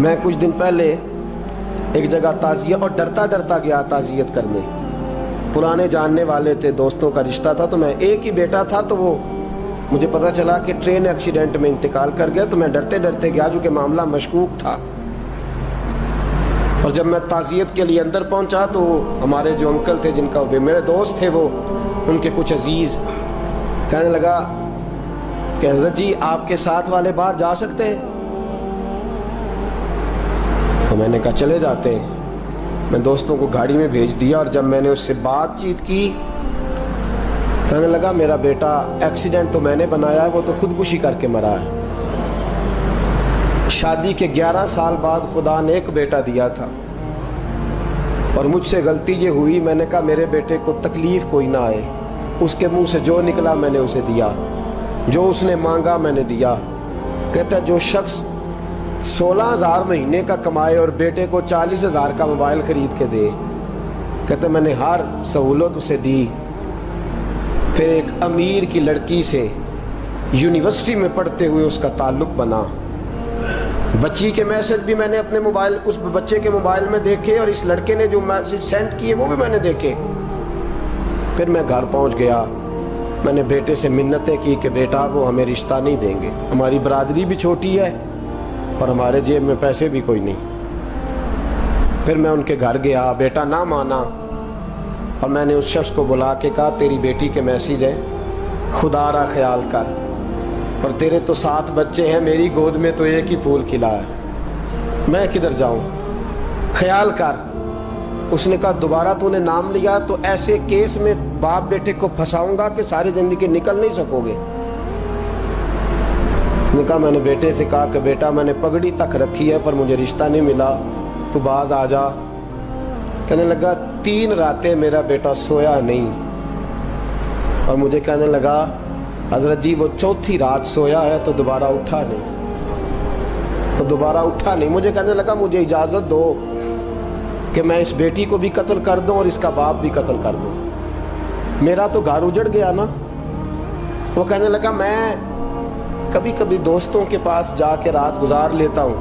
میں کچھ دن پہلے ایک جگہ تعزیت اور ڈرتا ڈرتا گیا تعزیت کرنے. پرانے جاننے والے تھے, دوستوں کا رشتہ تھا, تو میں ایک ہی بیٹا تھا, تو وہ مجھے پتا چلا کہ ٹرین ایکسیڈنٹ میں انتقال کر گیا. تو میں ڈرتے ڈرتے گیا جو کہ معاملہ مشکوک تھا. اور جب میں تعزیت کے لیے اندر پہنچا تو ہمارے جو انکل تھے, جن کا میرے دوست تھے, وہ ان کے کچھ عزیز کہنے لگا کہ حضرت جی آپ کے ساتھ والے باہر جا سکتے ہیں؟ تو میں نے کہا چلے جاتے ہیں. میں دوستوں کو گاڑی میں بھیج دیا, اور جب میں نے اس سے بات چیت کی, کہنے لگا میرا بیٹا ایکسیڈنٹ تو میں نے بنایا ہے, وہ تو خودکشی کر کے مرا ہے. شادی کے 11 سال بعد خدا نے ایک بیٹا دیا تھا, اور مجھ سے غلطی یہ ہوئی, میں نے کہا میرے بیٹے کو تکلیف کوئی نہ آئے. اس کے منہ سے جو نکلا میں نے اسے دیا, جو اس نے مانگا میں نے دیا. کہتا ہے جو شخص 16,000 مہینے کا کمائے اور بیٹے کو 40,000 کا موبائل خرید کے دے, کہتا میں نے ہر سہولت اسے دی. پھر ایک امیر کی لڑکی سے یونیورسٹی میں پڑھتے ہوئے اس کا تعلق بنا. بچی کے میسج بھی میں نے اپنے موبائل, اس بچے کے موبائل میں دیکھے, اور اس لڑکے نے جو میسج سینڈ کیے وہ بھی میں نے دیکھے. پھر میں گھر پہنچ گیا, میں نے بیٹے سے منتیں کی کہ بیٹا وہ ہمیں رشتہ نہیں دیں گے, ہماری برادری بھی چھوٹی ہے اور ہمارے جیب میں پیسے بھی کوئی نہیں. پھر میں ان کے گھر گیا, بیٹا نہ مانا, اور میں نے اس شخص کو بلا کے کہا تیری بیٹی کے میسیج ہے, خدا را خیال کر, اور تیرے تو 7 بچے ہیں, میری گود میں تو ایک ہی پھول کھلا ہے, میں کدھر جاؤں, خیال کر. اس نے کہا دوبارہ تو نے نام لیا تو ایسے کیس میں باپ بیٹے کو پھنساؤں گا کہ ساری زندگی نکل نہیں سکو گے. نے کہا میں نے بیٹے سے کہا کہ بیٹا میں نے پگڑی تک رکھی ہے پر مجھے رشتہ نہیں ملا, تو باز آ جا. کہنے لگا 3 راتیں میرا بیٹا سویا نہیں, اور مجھے کہنے لگا حضرت جی وہ 4تھی رات سویا ہے تو دوبارہ اٹھا نہیں. مجھے کہنے لگا مجھے اجازت دو کہ میں اس بیٹی کو بھی قتل کر دوں اور اس کا باپ بھی قتل کر دوں, میرا تو گھر اجڑ گیا نا. وہ کہنے لگا میں کبھی کبھی دوستوں کے پاس جا کے رات گزار لیتا ہوں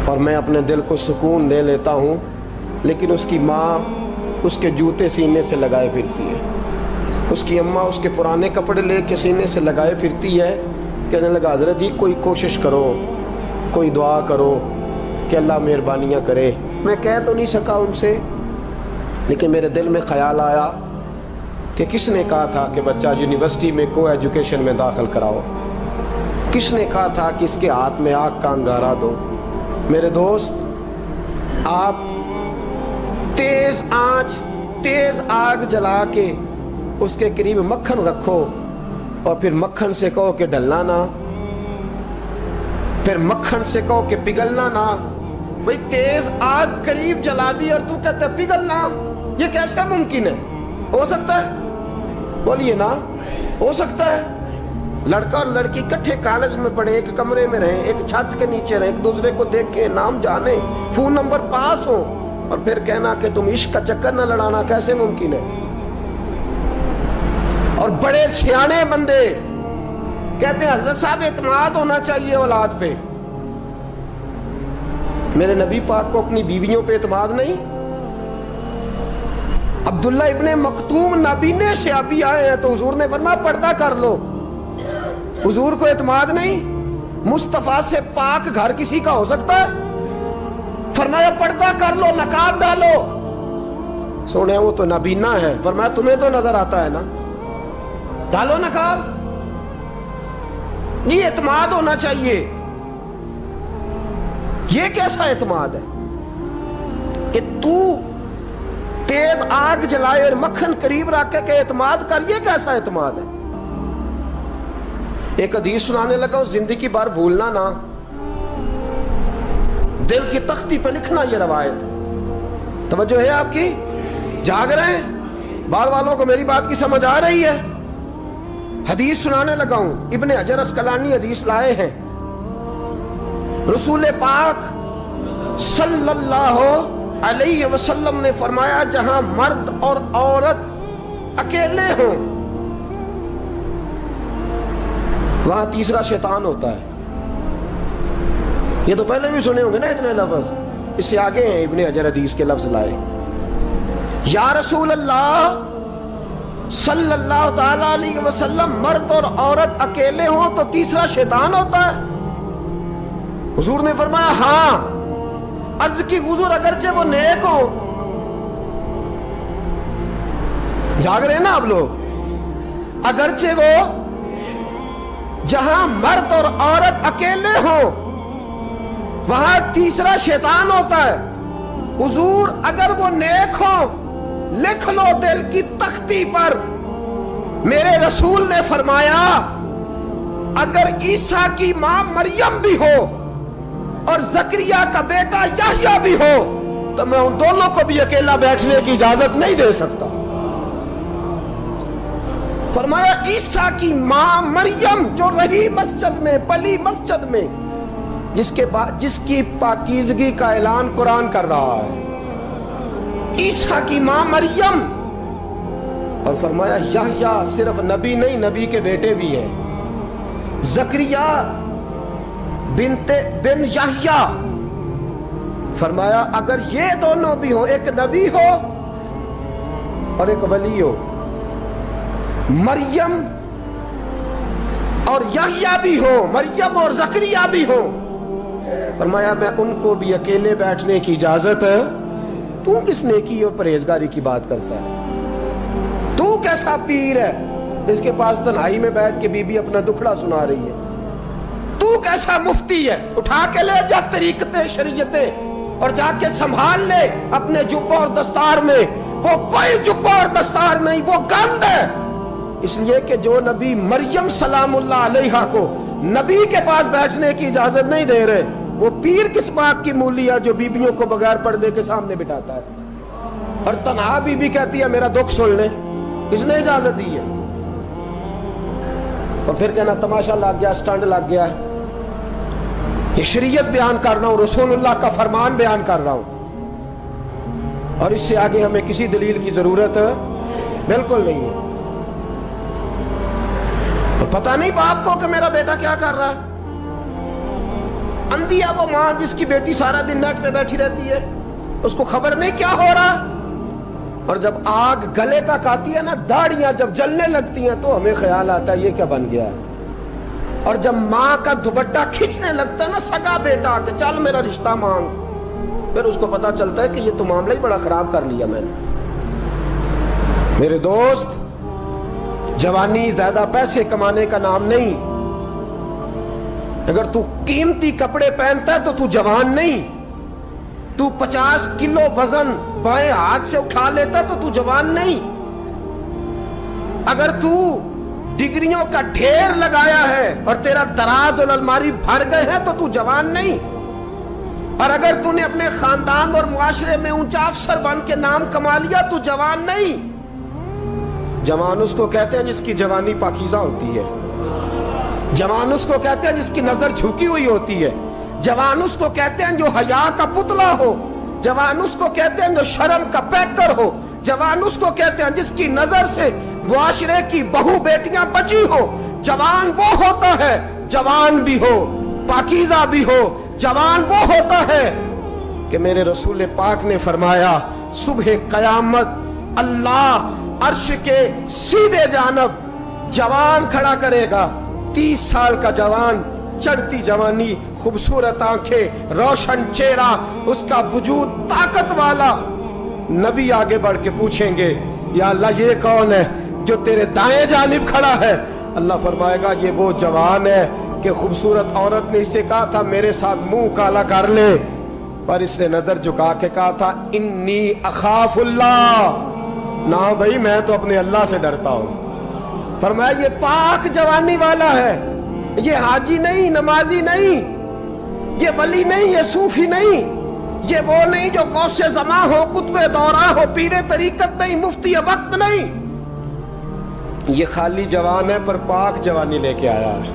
اور میں اپنے دل کو سکون دے لیتا ہوں, لیکن اس کی ماں اس کے جوتے سینے سے لگائے پھرتی ہے, اس کی اماں اس کے پرانے کپڑے لے کے سینے سے لگائے پھرتی ہے. کہنے لگا حضرت جی کوئی کوشش کرو, کوئی دعا کرو کہ اللہ مہربانیاں کرے. میں کہہ تو نہیں سکا ان سے, لیکن میرے دل میں خیال آیا کہ کس نے کہا تھا کہ بچہ یونیورسٹی میں کو ایجوکیشن میں داخل کراؤ, کس نے کہا تھا کہ اس کے ہاتھ میں آگ کا انگارہ دو. میرے دوست, آپ تیز آنچ تیز آگ جلا کے اس کے قریب مکھن رکھو, اور پھر مکھن سے کہو کہ ڈلنا نہ, پھر مکھن سے کہو کہ پگھلنا نہ. بھئی تیز آگ قریب جلا دی اور تو کہتے پگھلنا, یہ کیسا ممکن ہے؟ ہو سکتا ہے؟ بولیے نا, ہو سکتا ہے؟ لڑکا اور لڑکی کٹھے کالج میں پڑھے, ایک کمرے میں رہیں, ایک چھت کے نیچے رہیں, ایک دوسرے کو دیکھیں, نام جانے, فون نمبر پاس ہو, اور پھر کہنا کہ تم عشق کا چکر نہ لڑانا, کیسے ممکن ہے؟ اور بڑے سیانے بندے کہتے ہیں حضرت صاحب اعتماد ہونا چاہیے اولاد پہ. میرے نبی پاک کو اپنی بیویوں پہ اعتماد نہیں؟ عبداللہ ابن مکتوم نابینے سے ابھی آئے ہیں تو حضور نے فرمایا پردہ کر لو. حضور کو اعتماد نہیں؟ مصطفیٰ سے پاک گھر کسی کا ہو سکتا ہے؟ فرمایا پردہ کر لو, نقاب ڈالو. سونے وہ تو نابینا ہے, فرمایا تمہیں تو نظر آتا ہے نا, ڈالو نقاب. یہ اعتماد ہونا چاہیے. یہ کیسا اعتماد ہے کہ تو تیز آگ جلائے اور مکھن قریب رکھ کے اعتماد کر, یہ کیسا اعتماد ہے؟ ایک حدیث سنانے لگا ہوں, زندگی بھر بھولنا نہ, دل کی تختی پہ لکھنا یہ روایت. توجہ ہے آپ کی؟ جاگ رہے ہیں؟ باہر والوں کو میری بات کی سمجھ آ رہی ہے؟ حدیث سنانے لگا ہوں, ابن حجر اسقلانی حدیث لائے ہیں. رسول پاک صلی اللہ علیہ وسلم نے فرمایا جہاں مرد اور عورت اکیلے ہوں وہاں تیسرا شیطان ہوتا ہے. یہ تو پہلے بھی سنے ہوں گے نا اتنے لفظ. اس سے آگے ہیں ابن حجر حدیث کے لفظ لائے. یا رسول اللہ صلی اللہ تعالی علیہ وسلم، مرد اور عورت اکیلے ہوں تو تیسرا شیطان ہوتا ہے؟ حضور نے فرمایا ہاں. عرض کی حضور اگرچہ وہ نیک ہو. جاگ رہے ہیں نا آپ لوگ؟ اگرچہ وہ جہاں مرد اور عورت اکیلے ہوں وہاں تیسرا شیطان ہوتا ہے. حضور اگر وہ نیک ہو لکھ لو دل کی تختی پر. میرے رسول نے فرمایا اگر عیسیٰ کی ماں مریم بھی ہو اور زکریا کا بیٹا یحییٰ بھی ہو تو میں ان دونوں کو بھی اکیلا بیٹھنے کی اجازت نہیں دے سکتا. فرمایا عیسیٰ کی ماں مریم جو رہی مسجد میں، پلی مسجد میں، جس کی پاکیزگی کا اعلان قرآن کر رہا ہے، عیسیٰ کی ماں مریم. اور فرمایا یحییٰ صرف نبی نہیں، نبی کے بیٹے بھی ہیں. زکریا بن یحییٰ. فرمایا اگر یہ دونوں بھی ہو، ایک نبی ہو اور ایک ولی ہو، مریم اور یحییٰ بھی ہو، مریم اور زکریا بھی ہو، فرمایا میں ان کو بھی اکیلے بیٹھنے کی اجازت ہے. تو کس نیکی اور پرہیزگاری کی بات کرتا ہے؟ تو کیسا پیر ہے اس کے پاس تنہائی میں بیٹھ کے بی بی اپنا دکھڑا سنا رہی ہے؟ تو کیسا مفتی ہے؟ اٹھا کے لے جا طریقتیں شریعتیں اور جا کے سنبھال لے اپنے جبہ اور دستار میں. وہ کوئی جبہ اور دستار نہیں، وہ گند ہے. اس لیے کہ جو نبی مریم سلام اللہ علیہا کو نبی کے پاس بیٹھنے کی اجازت نہیں دے رہے، وہ پیر کس بات کی مولی ہے جو بیبیوں کو بغیر پردے کے سامنے بٹھاتا ہے؟ اور تنہا بی بی کہتی ہے میرا دکھ سن لے، اس نے اجازت دی ہے. اور پھر کہنا تماشا لگ گیا، سٹنڈ لگ گیا ہے. یہ شریعت بیان کر رہا ہوں، رسول اللہ کا فرمان بیان کر رہا ہوں، اور اس سے آگے ہمیں کسی دلیل کی ضرورت بالکل نہیں ہے. پتہ نہیں باپ کو کہ میرا بیٹا کیا کر رہا ہے. اندھی ہے وہ ماں جس کی بیٹی سارا دن نیٹ پہ بیٹھی رہتی ہے، اس کو خبر نہیں کیا ہو رہا. اور جب آگ گلے تک آتی ہے نا، داڑیاں جب جلنے لگتی ہیں تو ہمیں خیال آتا ہے یہ کیا بن گیا ہے. اور جب ماں کا دوپٹہ کھینچنے لگتا ہے نا سگا بیٹا کہ چل میرا رشتہ مانگ، پھر اس کو پتا چلتا ہے کہ یہ تو معاملہ ہی بڑا خراب کر لیا میں نے. میرے دوست، جوانی زیادہ پیسے کمانے کا نام نہیں. اگر تو قیمتی کپڑے پہنتا ہے تو تو جوان نہیں. تو 50 کلو وزن بائیں ہاتھ سے اٹھا لیتا تو تو جوان نہیں. اگر تو ڈگریوں کا ڈھیر لگایا ہے اور تیرا دراز اور الماری بھر گئے ہیں تو تو جوان نہیں. اور اگر تو نے اپنے خاندان اور معاشرے میں اونچا افسر بن کے نام کما لیا تو جوان نہیں. جوان اس کو کہتے ہیں جس کی جوانی پاکیزہ ہوتی ہے. جوان اس کو کہتے ہیں جس کی نظر جھکی ہوئی ہوتی ہے. جوان اس کو کہتے ہیں جو حیا کا پتلا ہو. جوان اس کو کہتے ہیں جو شرم کا پیکر ہو. جوان اس کو کہتے ہیں جس کی نظر سے معاشرے کی بہو بیٹیاں بچی ہو. جوان وہ ہوتا ہے، جوان بھی ہو پاکیزہ بھی ہو. جوان وہ ہوتا ہے کہ میرے رسول پاک نے فرمایا صبح قیامت اللہ عرش کے سیدھے جانب جوان کھڑا کرے گا. 30 سال کا جوان، چڑھتی جوانی، خوبصورت آنکھیں، روشن چہرہ، اس کا وجود طاقت والا. نبی آگے بڑھ کے پوچھیں گے یا اللہ یہ کون ہے جو تیرے دائیں جانب کھڑا ہے؟ اللہ فرمائے گا یہ وہ جوان ہے کہ خوبصورت عورت نے اسے کہا تھا میرے ساتھ منہ کالا کر لے، پر اس نے نظر جھکا کے کہا تھا انی اخاف اللہ. نہ بھائی میں تو اپنے اللہ سے ڈرتا ہوں. فرمایا یہ پاک جوانی والا ہے، یہ حاجی نہیں، نمازی نہیں، یہ ولی نہیں، یہ صوفی نہیں، یہ وہ نہیں جو غوث زماں ہو، قطب دورہ ہو، پیر طریقت نہیں، مفتی وقت نہیں. یہ خالی جوان ہے پر پاک جوانی لے کے آیا ہے.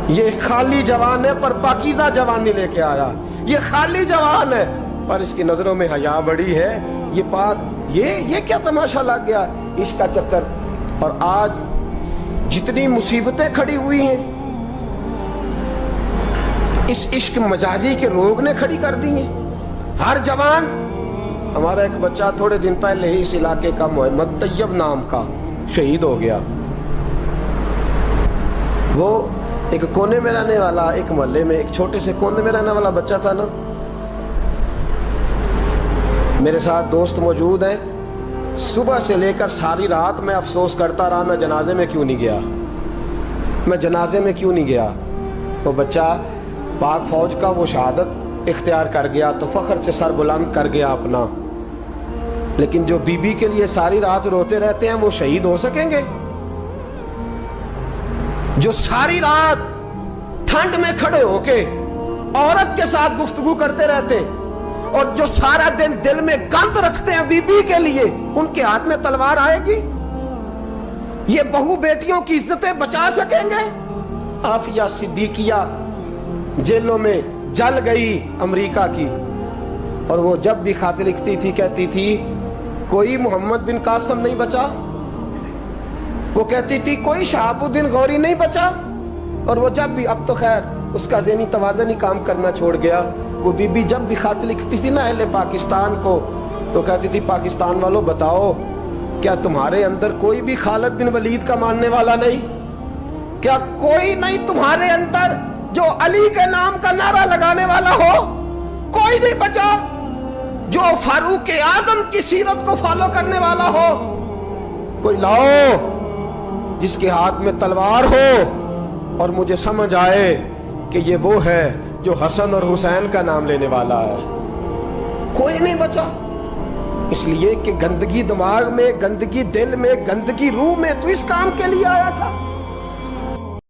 یہ خالی جوان ہے پر پاکیزہ جوانی لے کے آیا. یہ خالی جوان ہے پر اس کی نظروں میں حیا بڑی ہے. یہ پاک، یہ کیا تماشا لگ گیا عشق کا چکر. اور آج جتنی مصیبتیں کھڑی ہوئی ہیں اس عشق مجازی کے روگ نے کھڑی کر دی ہیں. ہر جوان. ہمارا ایک بچہ تھوڑے دن پہلے ہی اس علاقے کا محمد طیب نام کا شہید ہو گیا. وہ ایک کونے میں رہنے والا, ایک محلے میں ایک چھوٹے سے کونے میں رہنے والا بچہ تھا نا. میرے ساتھ دوست موجود ہیں. صبح سے لے کر ساری رات میں افسوس کرتا رہا میں جنازے میں کیوں نہیں گیا, میں جنازے میں کیوں نہیں گیا. وہ بچہ پاک فوج کا وہ شہادت اختیار کر گیا تو فخر سے سر بلند کر گیا اپنا. لیکن جو بی بی کے لیے ساری رات روتے رہتے ہیں وہ شہید ہو سکیں گے؟ جو ساری رات ٹھنڈ میں کھڑے ہو کے عورت کے ساتھ گفتگو کرتے رہتے اور جو سارا دن دل میں گند رکھتے ہیں بی بی کے لیے, ان کے ہاتھ میں تلوار آئے گی؟ یہ بہو بیٹیوں کی عزتیں بچا سکیں گے؟ عافیہ صدیقیہ جیلوں میں جل گئی امریکہ کی, اور وہ جب بھی خط لکھتی تھی کہتی تھی کوئی محمد بن قاسم نہیں بچا, وہ کہتی تھی کوئی شہاب الدین غوری نہیں بچا. اور وہ جب بھی, اب تو خیر اس کا ذہنی توازن ہی کام کرنا چھوڑ گیا, وہ بی بی جب بھی خط لکھتی تھی نا اہل پاکستان کو تو کہتی تھی پاکستان والوں بتاؤ کیا تمہارے اندر کوئی بھی خالد بن ولید کا ماننے والا نہیں؟ کیا کوئی نہیں تمہارے اندر جو علی کے نام کا نعرہ لگانے والا ہو؟ کوئی نہیں بچا جو فاروق اعظم کی سیرت کو فالو کرنے والا ہو؟ کوئی لاؤ جس کے ہاتھ میں تلوار ہو اور مجھے سمجھ آئے کہ یہ وہ ہے جو حسن اور حسین کا نام لینے والا ہے. کوئی نہیں بچا. اس لیے کہ گندگی دماغ میں, گندگی دل میں, گندگی روح میں تو اس کام کے لیے آیا تھا.